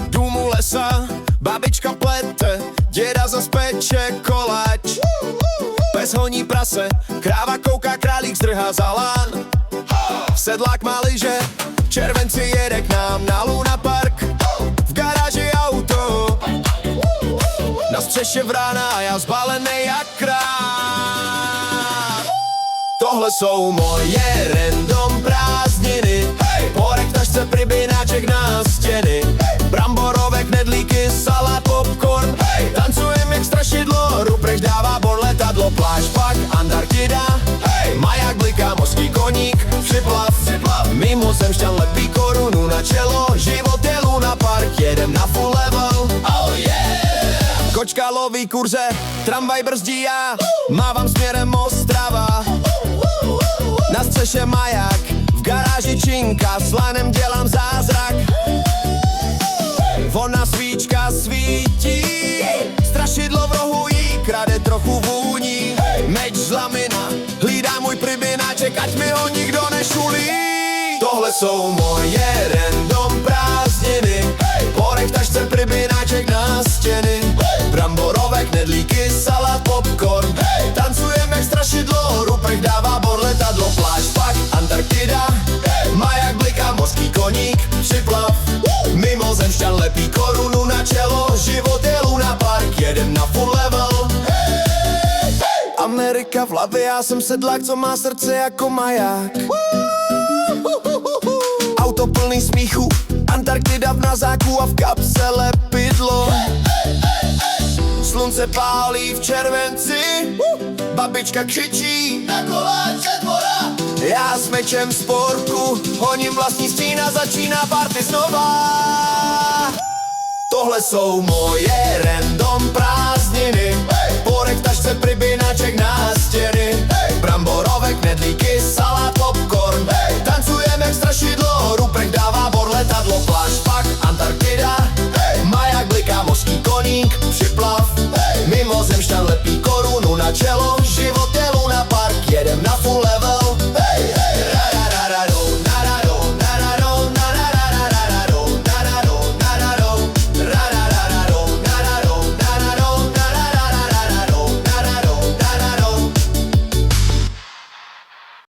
Dům u lesa, babička plete, děda zas peče koláč. Pes honí prase, kráva kouká, králík zdrhá za lán. Sedlák má lyže, v červenci jede k nám na Luna Park. V garáži auto, na střeše vrána a já zbalenej jak král. Tohle jsou moje random prázdniny. Porek, tašce, pribináček na stěny. Bramborové knedlíky, salát, popcorn. Tancujem jak strašidlo, Ruprecht dává bon, letadlo, pláž, pak Antarktida. Maják bliká, mořský koník, připlav. Mimozemšťan lepí korunu na čelo. Život je Luna Park, jedem na full level. Oh yeah! Kočka loví kurze, tramvaj brzdí já. Mávám směrem Ostrava. Na střeše maják, v garáži činka, s lanem dělám zázrak. Vona svíčka svítí, strašidlo v rohu jí krade trochu vůní. Meč z lamina, hlídá můj pribináček, ať mi ho nikdo nešulí. Tohle jsou moje random prázdniny. Porek, tašce, pribináček na stěny. Bramborové knedlíky, salát, popcorn. Tancujem jak strašidlo, Ruprecht dává bon, letadlo, pláž, pak Antarktida. Maják bliká, mořský koník, připlav. Mimozemšťan lepí korunu na čelo. Život je Luna Park, jedem na full level. Amerika v hlavě, já jsem sedlák, co má srdce jako maják. Auto plný smíchu, Antarktida v nazáku a v kapse lepidlo. Slunce pálí v červenci, babička křičí na koláče dvora. Já s mečem z porku honím vlastní stín a začíná party znova. Tohle jsou moje random prázdniny. Porek, tašce, pribináček na stěny. Bramborové knedlíky, salát,